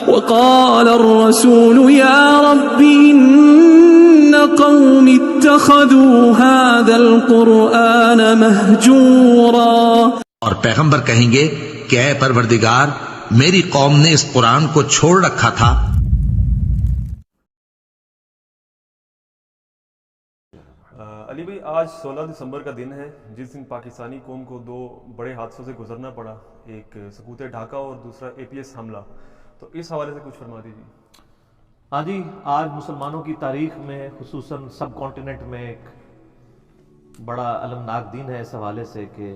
وقال الرسول يا رب إن قوم اتخذوا هذا القرآن مهجورا. اور پیغمبر کہیں گے کہ اے پروردگار میری قوم نے اس قرآن کو چھوڑ رکھا تھا. علی بھائی، آج 16 دسمبر کا دن ہے جس دن پاکستانی قوم کو دو بڑے حادثوں سے گزرنا پڑا، ایک سقوط ڈھاکہ اور دوسرا APS حملہ. تو اس حوالے سے کچھ فرما دیجیے. ہاں جی، آج مسلمانوں کی تاریخ میں خصوصاً سب کانٹیننٹ میں ایک بڑا المناک دن ہے اس حوالے سے کہ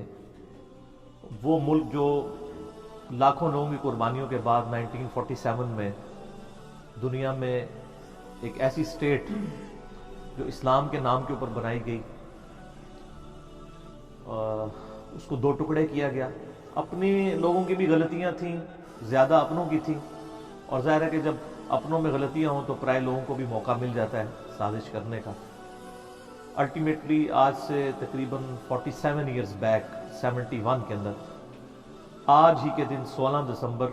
وہ ملک جو لاکھوں لوگوں کی قربانیوں کے بعد 1947 میں دنیا میں ایک ایسی اسٹیٹ جو اسلام کے نام کے اوپر بنائی گئی، اس کو دو ٹکڑے کیا گیا. اپنی لوگوں کی بھی غلطیاں تھیں، زیادہ اپنوں کی تھیں، اور ظاہر ہے کہ جب اپنوں میں غلطیاں ہوں تو پرائے لوگوں کو بھی موقع مل جاتا ہے سازش کرنے کا. الٹیمیٹلی آج سے تقریباً 47 ایئرز بیک 71 کے اندر آج ہی کے دن 16 دسمبر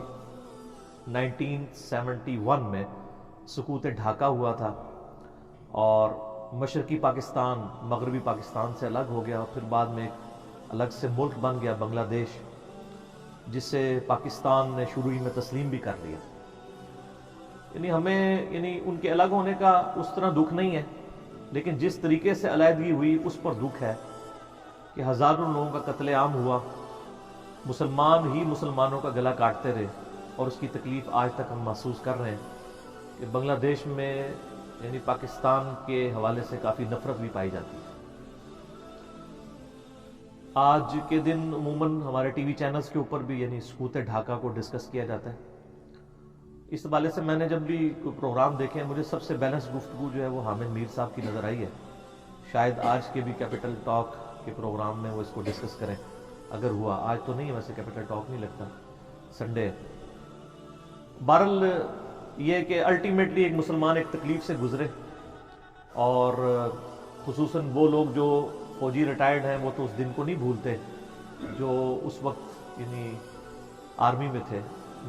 1971 میں سقوط ڈھاکہ ہوا تھا، اور مشرقی پاکستان مغربی پاکستان سے الگ ہو گیا، اور پھر بعد میں ایک الگ سے ملک بن گیا بنگلہ دیش، جسے پاکستان نے شروع میں تسلیم بھی کر لیا. ہمیں ان کے الگ ہونے کا اس طرح دکھ نہیں ہے، لیکن جس طریقے سے علیحدگی ہوئی اس پر دکھ ہے کہ ہزاروں لوگوں کا قتل عام ہوا، مسلمان ہی مسلمانوں کا گلا کاٹتے رہے، اور اس کی تکلیف آج تک ہم محسوس کر رہے ہیں کہ بنگلہ دیش میں پاکستان کے حوالے سے کافی نفرت بھی پائی جاتی ہے. آج کے دن عموماً ہمارے ٹی وی چینلز کے اوپر بھی سقوط ڈھاکہ کو ڈسکس کیا جاتا ہے. اس حوالے سے میں نے جب بھی کوئی پروگرام دیکھے، مجھے سب سے بیلنس گفتگو جو ہے وہ حامد میر صاحب کی نظر آئی ہے. شاید آج کے بھی کیپٹل ٹاک کے پروگرام میں وہ اس کو ڈسکس کریں، اگر ہوا. آج تو نہیں ہے ویسے، کیپٹل ٹاک نہیں لگتا، سنڈے. بہرحال یہ کہ الٹیمیٹلی ایک مسلمان ایک تکلیف سے گزرے، اور خصوصاً وہ لوگ جو فوجی ریٹائرڈ ہیں وہ تو اس دن کو نہیں بھولتے جو اس وقت آرمی میں تھے.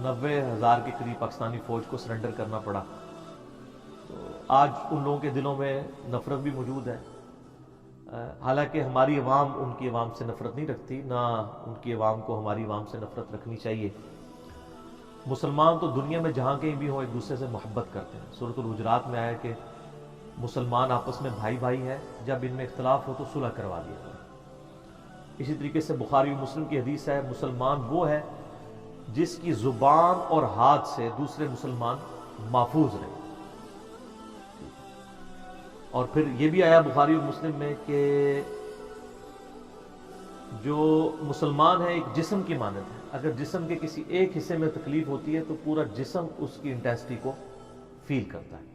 90,000 کے قریب پاکستانی فوج کو سرنڈر کرنا پڑا. تو آج ان لوگوں کے دلوں میں نفرت بھی موجود ہے. حالانکہ ہماری عوام ان کی عوام سے نفرت نہیں رکھتی، نہ ان کی عوام کو ہماری عوام سے نفرت رکھنی چاہیے. مسلمان تو دنیا میں جہاں کہیں بھی ہو ایک دوسرے سے محبت کرتے ہیں. سورۃ الحجرات میں آیا کہ مسلمان آپس میں بھائی بھائی ہیں، جب ان میں اختلاف ہو تو صلح کروا دیا جائے. اسی طریقے سے بخاری و مسلم کی حدیث ہے، مسلمان وہ ہے جس کی زبان اور ہاتھ سے دوسرے مسلمان محفوظ رہے. اور پھر یہ بھی آیا بخاری و مسلم میں کہ جو مسلمان ہے ایک جسم کی مانند ہے، اگر جسم کے کسی ایک حصے میں تکلیف ہوتی ہے تو پورا جسم اس کی انٹینسٹی کو فیل کرتا ہے.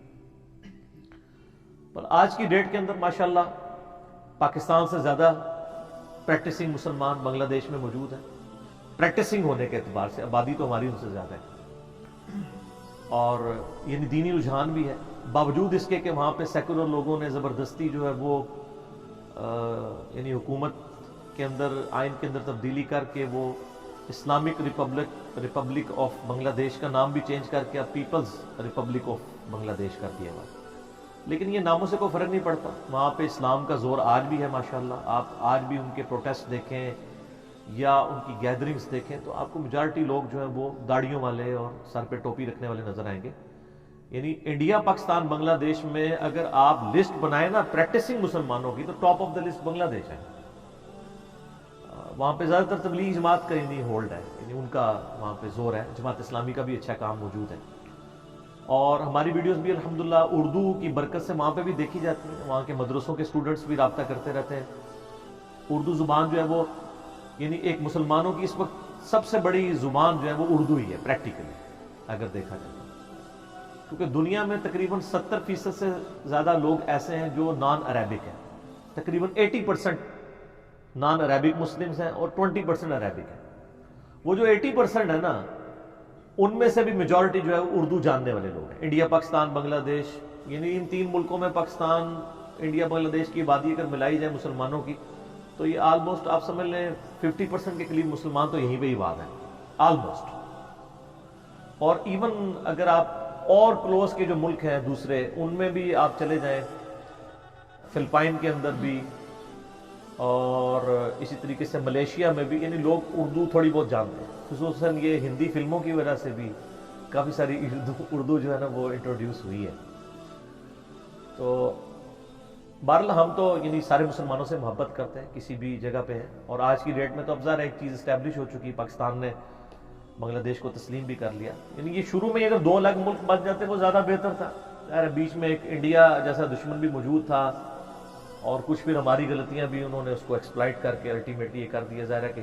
پر آج کی ڈیٹ کے اندر ماشاءاللہ پاکستان سے زیادہ پریکٹسنگ مسلمان بنگلہ دیش میں موجود ہیں. پریکٹسنگ ہونے کے اعتبار سے آبادی تو ہماری ان سے زیادہ ہے، اور دینی رجحان بھی ہے، باوجود اس کے کہ وہاں پہ سیکولر لوگوں نے زبردستی جو ہے وہ حکومت کے اندر آئین کے اندر تبدیلی کر کے وہ اسلامک ریپبلک آف بنگلہ دیش کا نام بھی چینج کر کے اب پیپلز ریپبلک آف بنگلہ دیش کر دیا ہوا. لیکن یہ ناموں سے کوئی فرق نہیں پڑتا، وہاں پہ اسلام کا زور آج بھی ہے ماشاءاللہ. آپ آج بھی ان کے پروٹیسٹ دیکھیں یا ان کی گیدرنگز دیکھیں تو آپ کو میجارٹی لوگ جو ہیں وہ داڑھیوں والے اور سر پہ ٹوپی رکھنے والے نظر آئیں گے. انڈیا پاکستان بنگلہ دیش میں اگر آپ لسٹ بنائیں نا پریکٹسنگ مسلمانوں کی تو ٹاپ آف دا لسٹ بنگلہ دیش ہے. وہاں پہ زیادہ تر تبلیغی جماعت کا ہولڈ ہے، ان کا وہاں پہ زور ہے. جماعت اسلامی کا بھی اچھا کام موجود ہے، اور ہماری ویڈیوز بھی الحمدللہ اردو کی برکت سے وہاں پہ بھی دیکھی جاتی ہیں. وہاں کے مدرسوں کے اسٹوڈنٹس بھی رابطہ کرتے رہتے ہیں. اردو زبان جو ہے وہ ایک مسلمانوں کی اس وقت سب سے بڑی زبان جو ہے وہ اردو ہی ہے پریکٹیکلی اگر دیکھا جائے، کیونکہ دنیا میں تقریباً 70% سے زیادہ لوگ ایسے ہیں جو نان عربک ہیں. تقریباً 80% نان عربک مسلمز ہیں اور 20% عربک ہیں. وہ جو 80% ہے نا، ان میں سے بھی میجورٹی جو ہے اردو جاننے والے لوگ ہیں. انڈیا پاکستان بنگلہ دیش ان تین ملکوں میں پاکستان انڈیا بنگلہ دیش کی آبادی اگر ملائی جائے مسلمانوں کی تو یہ آلموسٹ آپ سمجھ لیں 50% کے قریب مسلمان تو یہیں پہ ہی آباد ہیں آلموسٹ. اور ایون اگر آپ اور کلوز کے جو ملک ہیں دوسرے ان میں بھی آپ چلے جائیں، فلپائن کے اندر بھی اور اسی طریقے سے ملیشیا میں بھی، یعنی لوگ اردو تھوڑی بہت جانتے ہیں، خصوصاً یہ ہندی فلموں کی وجہ سے بھی کافی ساری اردو جو ہے نا وہ انٹروڈیوس ہوئی ہے۔ تو بہرحال ہم تو یعنی سارے مسلمانوں سے محبت کرتے ہیں کسی بھی جگہ پہ ہیں، اور آج کی ڈیٹ میں تو اب ظاہر ایک چیز اسٹیبلش ہو چکی، پاکستان نے بنگلہ دیش کو تسلیم بھی کر لیا۔ یعنی یہ شروع میں اگر 2 الگ ملک بن جاتے وہ زیادہ بہتر تھا، ظاہر بیچ میں ایک انڈیا جیسا دشمن بھی موجود تھا، اور کچھ پھر ہماری غلطیاں بھی انہوں نے اس کو ایکسپلائٹ کر کے الٹیمیٹلی یہ کر دیا۔ ظاہر ہے کہ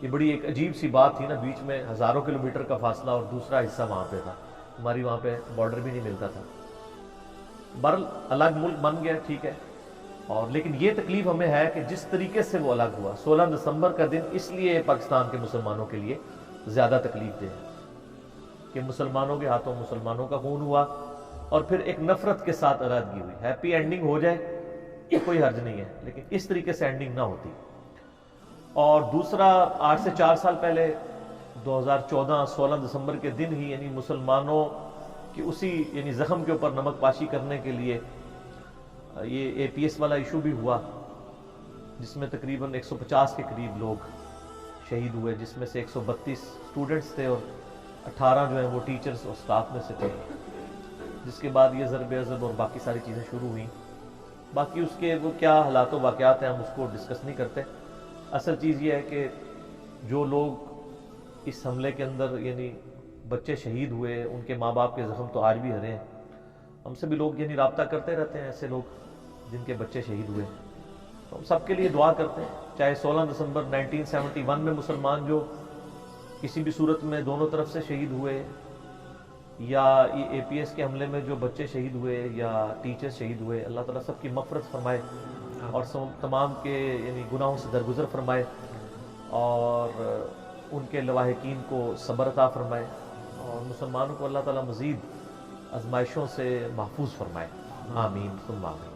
یہ بڑی ایک عجیب سی بات تھی نا، بیچ میں ہزاروں کلومیٹر کا فاصلہ اور دوسرا حصہ وہاں پہ تھا، ہماری وہاں پہ بارڈر بھی نہیں ملتا تھا۔ بہرحال الگ ملک بن گیا، ٹھیک ہے، اور لیکن یہ تکلیف ہمیں ہے کہ جس طریقے سے وہ الگ ہوا 16 دسمبر کا دن اس لیے پاکستان کے مسلمانوں کے لیے زیادہ تکلیف دہ ہے کہ مسلمانوں کے ہاتھوں مسلمانوں کا خون ہوا، اور پھر ایک نفرت کے ساتھ علیحدگی ہوئی۔ ہیپی اینڈنگ ہو جائے کوئی حرج نہیں ہے، لیکن اس طریقے سے اینڈنگ نہ ہوتی۔ اور دوسرا، آج سے 4 سال پہلے 2014 16 دسمبر کے دن ہی یعنی مسلمانوں کی اسی یعنی زخم کے اوپر نمک پاشی کرنے کے لیے یہ اے پی ایس والا ایشو بھی ہوا، جس میں تقریباً 150 کے قریب لوگ شہید ہوئے، جس میں سے 132 اسٹوڈنٹس تھے اور 18 جو ہیں وہ ٹیچرز اور سٹاف میں سے تھے، جس کے بعد یہ ضرب عضب اور باقی ساری چیزیں شروع ہوئیں۔ باقی اس کے وہ کیا حالات و واقعات ہیں ہم اس کو ڈسکس نہیں کرتے۔ اصل چیز یہ ہے کہ جو لوگ اس حملے کے اندر یعنی بچے شہید ہوئے، ان کے ماں باپ کے زخم تو آج بھی ہرے ہیں، ہم سے بھی لوگ یعنی رابطہ کرتے رہتے ہیں، ایسے لوگ جن کے بچے شہید ہوئے، تو ہم سب کے لیے دعا کرتے ہیں، چاہے 16 دسمبر 1971 میں مسلمان جو کسی بھی صورت میں دونوں طرف سے شہید ہوئے، یا اے پی ایس کے حملے میں جو بچے شہید ہوئے یا ٹیچر شہید ہوئے، اللہ تعالیٰ سب کی مغفرت فرمائے اور تمام کے یعنی گناہوں سے درگزر فرمائے، اور ان کے لواحقین کو صبر عطا فرمائے، اور مسلمانوں کو اللہ تعالیٰ مزید آزمائشوں سے محفوظ فرمائے۔ آمین ثم آمین۔